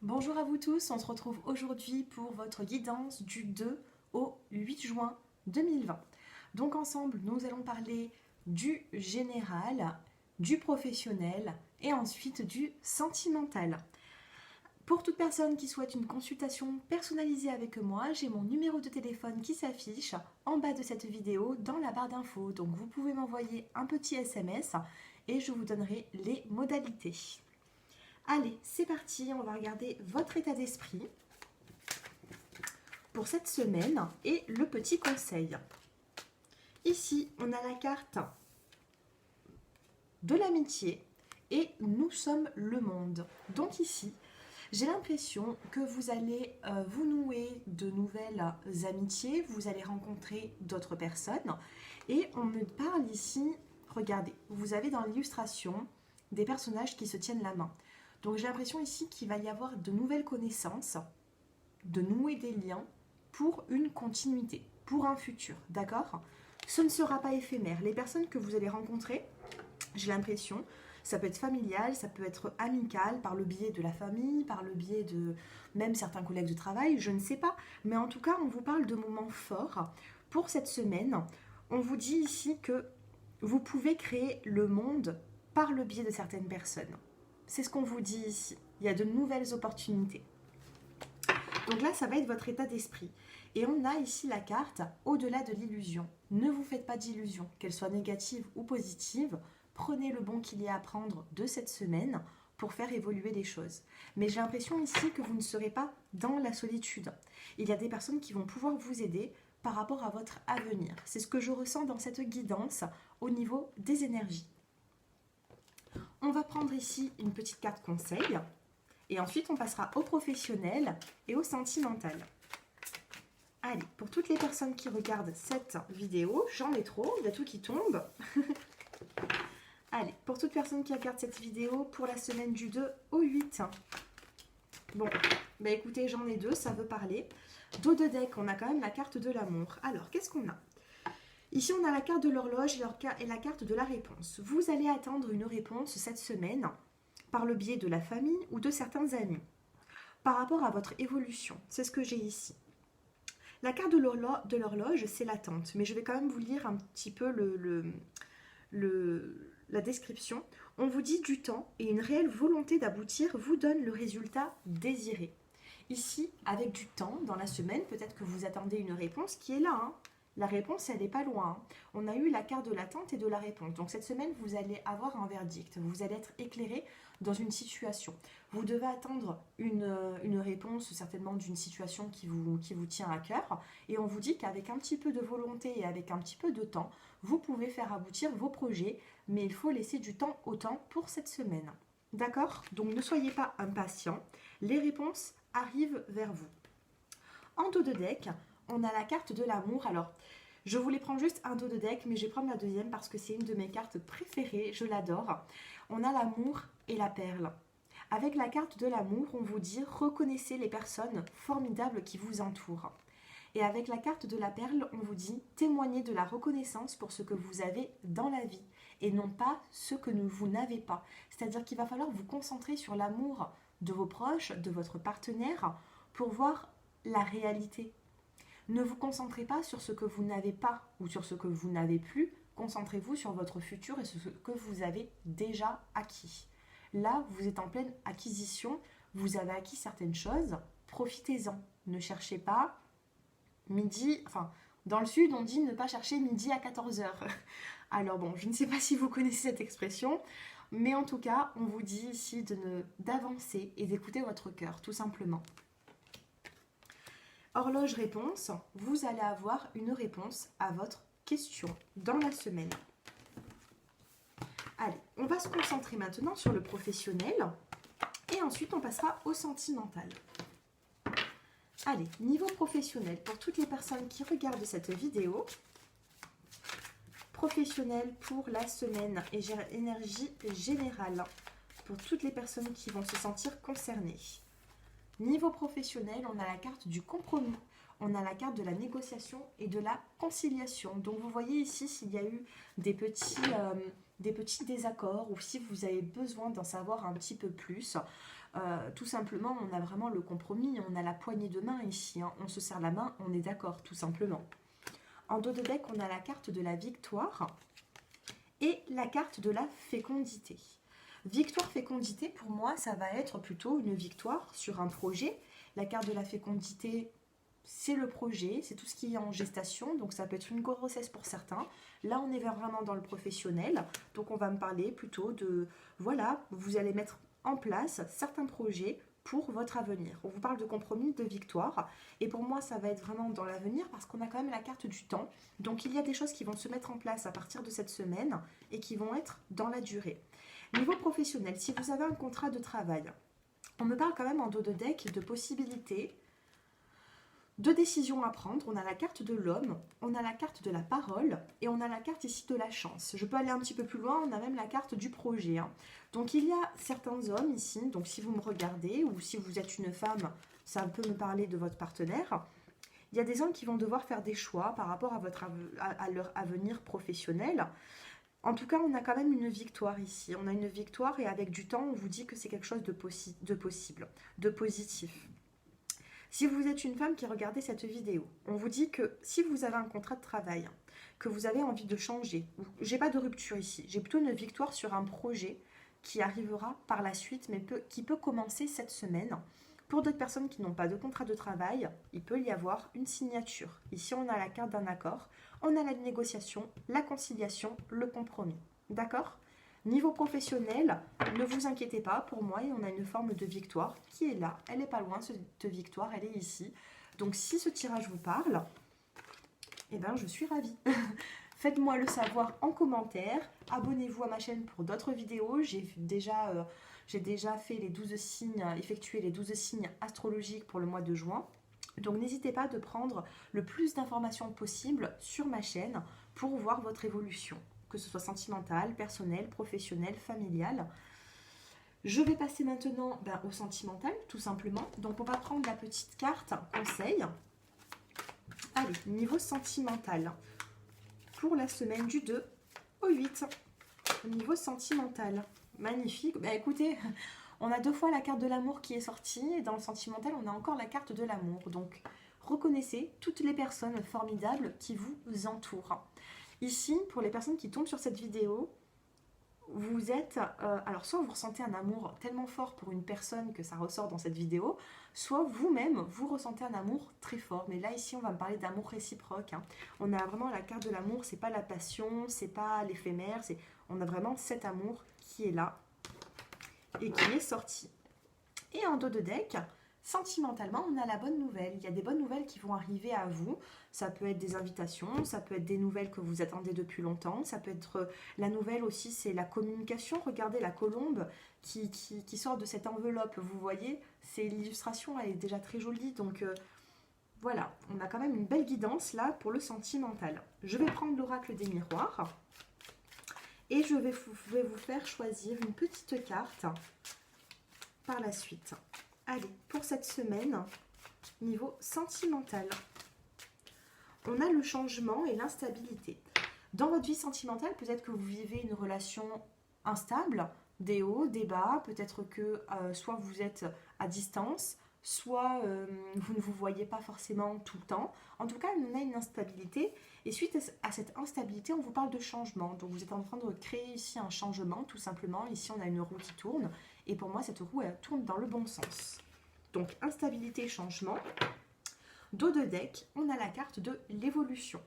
Bonjour à vous tous, on se retrouve aujourd'hui pour votre guidance du 2 au 8 juin 2020. Donc ensemble, nous allons parler du général, du professionnel et ensuite du sentimental. Pour toute personne qui souhaite une consultation personnalisée avec moi, j'ai mon numéro de téléphone qui s'affiche en bas de cette vidéo dans la barre d'infos. Donc vous pouvez m'envoyer un petit SMS et je vous donnerai les modalités. Allez, c'est parti, on va regarder votre état d'esprit pour cette semaine et le petit conseil. Ici, on a la carte de l'amitié et nous sommes le monde. Donc ici, j'ai l'impression que vous allez vous nouer de nouvelles amitiés, vous allez rencontrer d'autres personnes et on me parle ici, regardez, vous avez dans l'illustration des personnages qui se tiennent la main. Donc j'ai l'impression ici qu'il va y avoir de nouvelles connaissances, de nouer des liens pour une continuité, pour un futur, d'accord? Ce ne sera pas éphémère. Les personnes que vous allez rencontrer, j'ai l'impression, ça peut être familial, ça peut être amical, par le biais de la famille, par le biais de même certains collègues de travail, je ne sais pas. Mais en tout cas, on vous parle de moments forts pour cette semaine. On vous dit ici que vous pouvez créer le monde par le biais de certaines personnes. C'est ce qu'on vous dit ici. Il y a de nouvelles opportunités. Donc là, ça va être votre état d'esprit. Et on a ici la carte au-delà de l'illusion. Ne vous faites pas d'illusions, qu'elles soient négatives ou positives. Prenez le bon qu'il y a à prendre de cette semaine pour faire évoluer les choses. Mais j'ai l'impression ici que vous ne serez pas dans la solitude. Il y a des personnes qui vont pouvoir vous aider par rapport à votre avenir. C'est ce que je ressens dans cette guidance au niveau des énergies. On va prendre ici une petite carte conseil et ensuite on passera au professionnel et au sentimental. Allez, pour toutes les personnes qui regardent cette vidéo, j'en ai trop, il y a tout qui tombe. Allez, pour toute personne qui regarde cette vidéo pour la semaine du 2 au 8. Bon, bah écoutez, j'en ai deux, ça veut parler. Dos de deck, on a quand même la carte de l'amour. Alors, qu'est-ce qu'on a ? Ici, on a la carte de l'horloge et la carte de la réponse. Vous allez attendre une réponse cette semaine par le biais de la famille ou de certains amis. Par rapport à votre évolution, c'est ce que j'ai ici. La carte de l'horloge, c'est l'attente, mais je vais quand même vous lire un petit peu la description. On vous dit du temps et une réelle volonté d'aboutir vous donne le résultat désiré. Ici, avec du temps dans la semaine, peut-être que vous attendez une réponse qui est là, hein. La réponse, elle n'est pas loin. On a eu la carte de l'attente et de la réponse. Donc cette semaine, vous allez avoir un verdict. Vous allez être éclairé dans une situation. Vous devez attendre une réponse certainement d'une situation qui vous tient à cœur. Et on vous dit qu'avec un petit peu de volonté et avec un petit peu de temps, vous pouvez faire aboutir vos projets. Mais il faut laisser du temps au temps pour cette semaine. D'accord ? Donc ne soyez pas impatients. Les réponses arrivent vers vous. En dos de deck, on a la carte de l'amour. Alors, je voulais prendre juste un dos de deck, mais je vais prendre la deuxième parce que c'est une de mes cartes préférées, je l'adore. On a l'amour et la perle. Avec la carte de l'amour, on vous dit reconnaissez les personnes formidables qui vous entourent. Et avec la carte de la perle, on vous dit témoignez de la reconnaissance pour ce que vous avez dans la vie et non pas ce que vous n'avez pas. C'est-à-dire qu'il va falloir vous concentrer sur l'amour de vos proches, de votre partenaire, pour voir la réalité. Ne vous concentrez pas sur ce que vous n'avez pas ou sur ce que vous n'avez plus. Concentrez-vous sur votre futur et sur ce que vous avez déjà acquis. Là, vous êtes en pleine acquisition. Vous avez acquis certaines choses. Profitez-en. Ne cherchez pas midi. Enfin, dans le sud, on dit ne pas chercher midi à 14h. Alors bon, je ne sais pas si vous connaissez cette expression. Mais en tout cas, on vous dit ici d'avancer et d'écouter votre cœur, tout simplement. Horloge réponse, vous allez avoir une réponse à votre question dans la semaine. Allez, on va se concentrer maintenant sur le professionnel et ensuite on passera au sentimental. Allez, niveau professionnel, pour toutes les personnes qui regardent cette vidéo, professionnel pour la semaine et énergie générale, pour toutes les personnes qui vont se sentir concernées. Niveau professionnel, on a la carte du compromis, on a la carte de la négociation et de la conciliation. Donc vous voyez ici s'il y a eu des petits désaccords ou si vous avez besoin d'en savoir un petit peu plus. Tout simplement, on a vraiment le compromis, on a la poignée de main ici, hein. On se serre la main, on est d'accord, tout simplement. En dos de deck, on a la carte de la victoire et la carte de la fécondité. Victoire, fécondité, pour moi, ça va être plutôt une victoire sur un projet. La carte de la fécondité, c'est le projet, c'est tout ce qui est en gestation, donc ça peut être une grossesse pour certains. Là, on est vraiment dans le professionnel, donc on va me parler plutôt de, voilà, vous allez mettre en place certains projets pour votre avenir. On vous parle de compromis, de victoire, et pour moi, ça va être vraiment dans l'avenir parce qu'on a quand même la carte du temps. Donc, il y a des choses qui vont se mettre en place à partir de cette semaine et qui vont être dans la durée. Niveau professionnel, si vous avez un contrat de travail, on me parle quand même en dos de deck de possibilités, de décisions à prendre. On a la carte de l'homme, on a la carte de la parole et on a la carte ici de la chance. Je peux aller un petit peu plus loin, on a même la carte du projet, hein. Donc il y a certains hommes ici, donc si vous me regardez ou si vous êtes une femme, ça peut me parler de votre partenaire. Il y a des hommes qui vont devoir faire des choix par rapport à leur avenir professionnel. En tout cas, on a quand même une victoire ici. On a une victoire et avec du temps, on vous dit que c'est quelque chose de possible, de positif. Si vous êtes une femme qui regardez cette vidéo, on vous dit que si vous avez un contrat de travail, que vous avez envie de changer, j'ai pas de rupture ici, j'ai plutôt une victoire sur un projet qui arrivera par la suite, mais qui peut commencer cette semaine. Pour d'autres personnes qui n'ont pas de contrat de travail, il peut y avoir une signature. Ici, on a la carte d'un accord, on a la négociation, la conciliation, le compromis. D'accord ? Niveau professionnel, ne vous inquiétez pas, pour moi, on a une forme de victoire qui est là. Elle n'est pas loin, cette victoire, elle est ici. Donc, si ce tirage vous parle, eh ben, je suis ravie. Faites-moi le savoir en commentaire. Abonnez-vous à ma chaîne pour d'autres vidéos. J'ai déjà fait les 12 signes, effectué les 12 signes astrologiques pour le mois de juin. Donc, n'hésitez pas de prendre le plus d'informations possible sur ma chaîne pour voir votre évolution, que ce soit sentimental, personnel, professionnel, familial. Je vais passer maintenant au sentimental, tout simplement. Donc, on va prendre la petite carte conseil. Allez, niveau sentimental, pour la semaine du 2 au 8. Niveau sentimental, magnifique. Écoutez, on a 2 fois la carte de l'amour qui est sortie, et dans le sentimental, on a encore la carte de l'amour. Donc, reconnaissez toutes les personnes formidables qui vous entourent. Ici, pour les personnes qui tombent sur cette vidéo, vous êtes... alors, soit vous ressentez un amour tellement fort pour une personne que ça ressort dans cette vidéo, soit vous-même, vous ressentez un amour très fort. Mais là, ici, on va me parler d'amour réciproque, hein. On a vraiment la carte de l'amour, c'est pas la passion, c'est pas l'éphémère, on a vraiment cet amour qui est là et qui est sorti. Et en dos de deck, sentimentalement, on a la bonne nouvelle. Il y a des bonnes nouvelles qui vont arriver à vous. Ça peut être des invitations, ça peut être des nouvelles que vous attendez depuis longtemps. Ça peut être la nouvelle aussi, c'est la communication. Regardez la colombe qui sort de cette enveloppe. Vous voyez, c'est l'illustration, elle est déjà très jolie. Donc voilà, on a quand même une belle guidance là pour le sentimental. Je vais prendre l'oracle des miroirs et je vais vous faire choisir une petite carte par la suite. Allez, pour cette semaine, niveau sentimental, on a le changement et l'instabilité. Dans votre vie sentimentale, peut-être que vous vivez une relation instable, des hauts, des bas, peut-être que soit vous êtes à distance, soit vous ne vous voyez pas forcément tout le temps. En tout cas, on a une instabilité et suite à cette instabilité, on vous parle de changement. Donc vous êtes en train de créer ici un changement, tout simplement. Ici, on a une roue qui tourne et pour moi, cette roue, elle tourne dans le bon sens. Donc instabilité, changement. Dos de deck, on a la carte de l'évolution.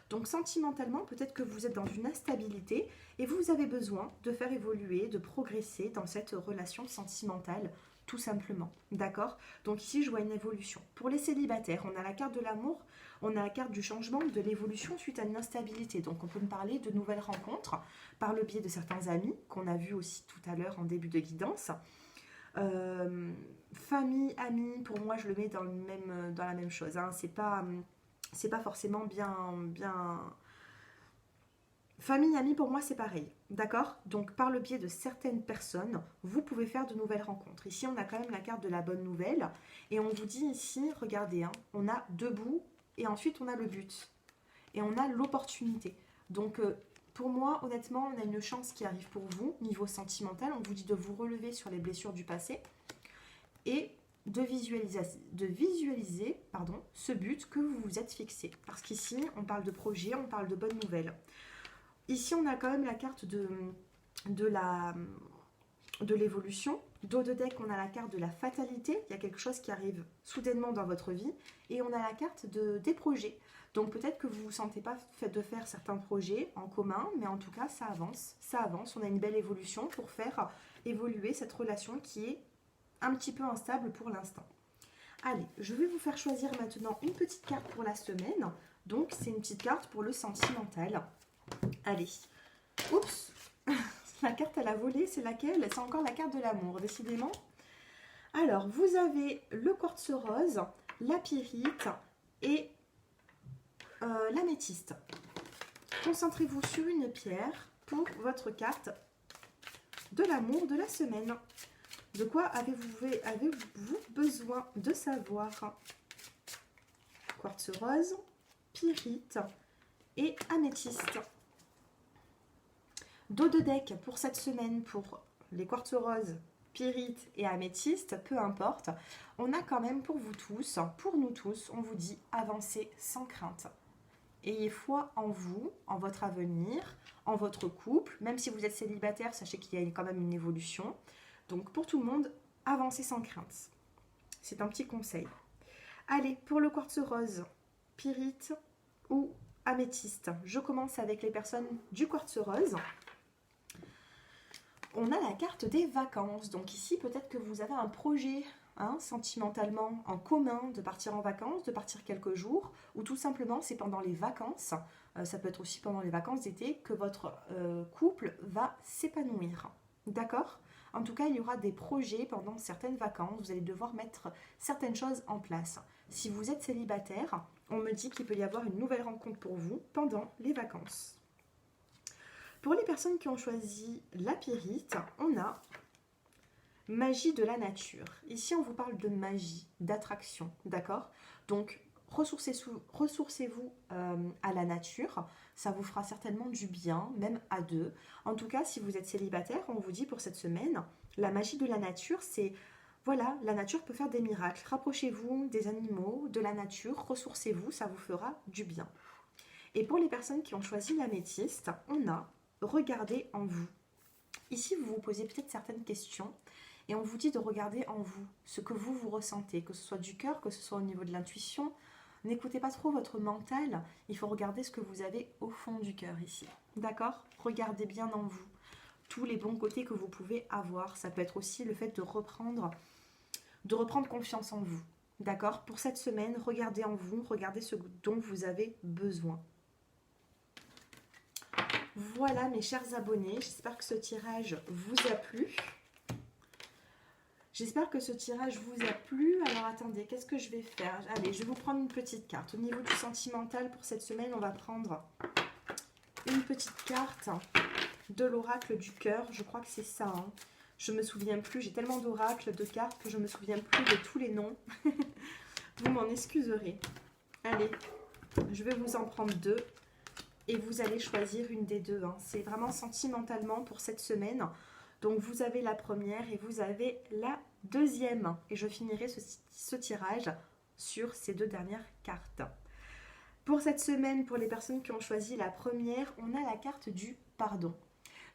Donc sentimentalement, peut-être que vous êtes dans une instabilité et vous avez besoin de faire évoluer, de progresser dans cette relation sentimentale, tout simplement. D'accord? Donc ici, je vois une évolution. Pour les célibataires, on a la carte de l'amour, on a la carte du changement, de l'évolution suite à une instabilité. Donc on peut me parler de nouvelles rencontres par le biais de certains amis, qu'on a vu aussi tout à l'heure en début de guidance. Famille, amis, pour moi je le mets dans la même chose, hein. C'est pas forcément bien famille, amis, pour moi c'est pareil, d'accord? Donc par le biais de certaines personnes, vous pouvez faire de nouvelles rencontres. Ici on a quand même la carte de la bonne nouvelle et on vous dit ici, regardez, hein, on a 2 bouts et ensuite on a le but et on a l'opportunité. Donc pour moi, honnêtement, on a une chance qui arrive pour vous, niveau sentimental. On vous dit de vous relever sur les blessures du passé. et de visualiser ce but que vous vous êtes fixé. Parce qu'ici, on parle de projet, on parle de bonnes nouvelles. Ici, on a quand même la carte de l'évolution. Dos de deck, on a la carte de la fatalité. Il y a quelque chose qui arrive soudainement dans votre vie. Et on a la carte des projets. Donc peut-être que vous ne vous sentez pas de faire certains projets en commun, mais en tout cas, ça avance. Ça avance. On a une belle évolution pour faire évoluer cette relation qui est un petit peu instable pour l'instant. Allez, je vais vous faire choisir maintenant une petite carte pour la semaine. Donc, c'est une petite carte pour le sentimental. Allez. Oups. La carte elle a volé, c'est laquelle? C'est encore la carte de l'amour, décidément. Alors, vous avez le quartz rose, la pyrite et l'améthyste. Concentrez-vous sur une pierre pour votre carte de l'amour de la semaine. De quoi avez-vous besoin de savoir? Quartz rose, pyrite et améthyste. Dos de deck pour cette semaine pour les quartz roses, pyrite et améthyste, peu importe. On a quand même pour vous tous, pour nous tous, on vous dit avancez sans crainte. Ayez foi en vous, en votre avenir, en votre couple. Même si vous êtes célibataire, sachez qu'il y a quand même une évolution. Donc pour tout le monde, avancez sans crainte. C'est un petit conseil. Allez, pour le quartz rose, pyrite ou améthyste, je commence avec les personnes du quartz rose. On a la carte des vacances. Donc ici, peut-être que vous avez un projet sentimentalement en commun de partir en vacances, de partir quelques jours, ou tout simplement c'est pendant les vacances, ça peut être aussi pendant les vacances d'été, que votre couple va s'épanouir. D'accord ? En tout cas, il y aura des projets pendant certaines vacances, vous allez devoir mettre certaines choses en place. Si vous êtes célibataire, on me dit qu'il peut y avoir une nouvelle rencontre pour vous pendant les vacances. Pour les personnes qui ont choisi la pyrite, on a magie de la nature. Ici, on vous parle de magie, d'attraction, d'accord? Donc, ressourcez-vous à la nature. Ça vous fera certainement du bien, même à deux. En tout cas, si vous êtes célibataire, on vous dit pour cette semaine, la magie de la nature, c'est... Voilà, la nature peut faire des miracles. Rapprochez-vous des animaux, de la nature, ressourcez-vous, ça vous fera du bien. Et pour les personnes qui ont choisi l'améthyste, on a regardez en vous. Ici, vous vous posez peut-être certaines questions et on vous dit de regarder en vous ce que vous ressentez, que ce soit du cœur, que ce soit au niveau de l'intuition. N'écoutez pas trop votre mental, il faut regarder ce que vous avez au fond du cœur ici. D'accord? Regardez bien en vous tous les bons côtés que vous pouvez avoir. Ça peut être aussi le fait de reprendre confiance en vous. D'accord? Pour cette semaine, regardez en vous, regardez ce dont vous avez besoin. Voilà mes chers abonnés, j'espère que ce tirage vous a plu. Alors attendez, qu'est-ce que je vais faire? Allez, je vais vous prendre une petite carte. Au niveau du sentimental, pour cette semaine, on va prendre une petite carte de l'oracle du cœur. Je crois que c'est ça. Je me souviens plus, j'ai tellement d'oracles, de cartes que je me souviens plus de tous les noms. Vous m'en excuserez. Allez, je vais vous en prendre deux. Et vous allez choisir une des deux. C'est vraiment sentimentalement pour cette semaine. Donc vous avez la première et vous avez la deuxième. Et je finirai ce tirage sur ces deux dernières cartes. Pour cette semaine, pour les personnes qui ont choisi la première, on a la carte du pardon.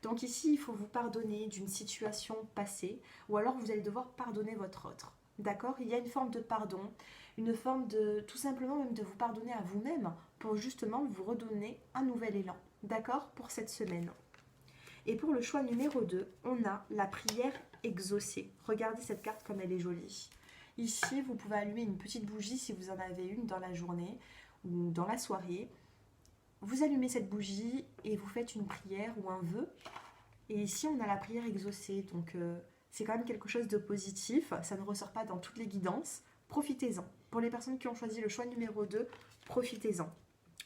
Donc ici, il faut vous pardonner d'une situation passée ou alors vous allez devoir pardonner votre autre. D'accord? Il y a une forme de pardon, une forme de, tout simplement même de vous pardonner à vous-même pour justement vous redonner un nouvel élan. D'accord? Pour cette semaine. Et pour le choix numéro 2, on a la prière exaucée. Regardez cette carte comme elle est jolie. Ici, vous pouvez allumer une petite bougie si vous en avez une dans la journée ou dans la soirée. Vous allumez cette bougie et vous faites une prière ou un vœu. Et ici, on a la prière exaucée. Donc, c'est quand même quelque chose de positif. Ça ne ressort pas dans toutes les guidances. Profitez-en. Pour les personnes qui ont choisi le choix numéro 2, profitez-en.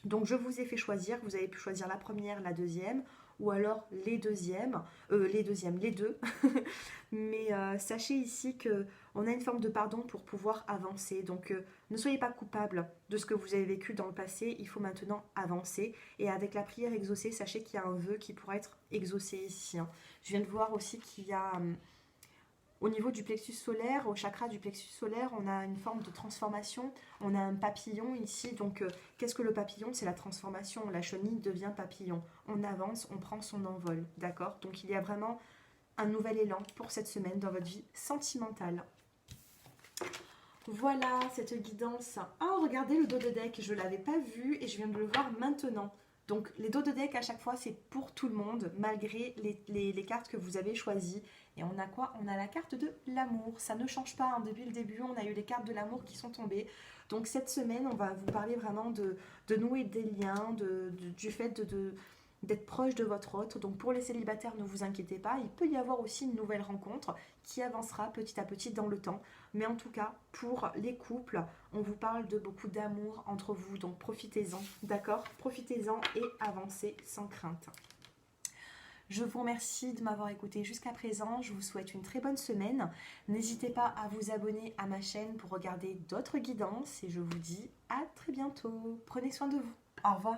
Donc, je vous ai fait choisir. Vous avez pu choisir la première, la deuxième, ou alors les deux. Mais sachez ici qu'on a une forme de pardon pour pouvoir avancer. Donc, ne soyez pas coupable de ce que vous avez vécu dans le passé. Il faut maintenant avancer. Et avec la prière exaucée, sachez qu'il y a un vœu qui pourra être exaucé ici. Je viens de voir aussi qu'il y a Au niveau du plexus solaire, au chakra du plexus solaire, on a une forme de transformation. On a un papillon ici. Donc, qu'est-ce que le papillon? C'est la transformation. La chenille devient papillon. On avance, on prend son envol. D'accord? Donc, il y a vraiment un nouvel élan pour cette semaine dans votre vie sentimentale. Voilà cette guidance. Ah, regardez le dos de deck. Je ne l'avais pas vu et je viens de le voir maintenant. Donc, les dos de deck, à chaque fois, c'est pour tout le monde, malgré les cartes que vous avez choisies. Et on a quoi? On a la carte de l'amour. Ça ne change pas, hein. Depuis le début, on a eu les cartes de l'amour qui sont tombées. Donc, cette semaine, on va vous parler vraiment de nouer des liens, du fait d'être proche de votre autre. Donc, pour les célibataires, ne vous inquiétez pas. Il peut y avoir aussi une nouvelle rencontre qui avancera petit à petit dans le temps. Mais en tout cas, pour les couples, on vous parle de beaucoup d'amour entre vous. Donc, profitez-en, d'accord? Profitez-en et avancez sans crainte. Je vous remercie de m'avoir écouté jusqu'à présent. Je vous souhaite une très bonne semaine. N'hésitez pas à vous abonner à ma chaîne pour regarder d'autres guidances. Et je vous dis à très bientôt. Prenez soin de vous. Au revoir.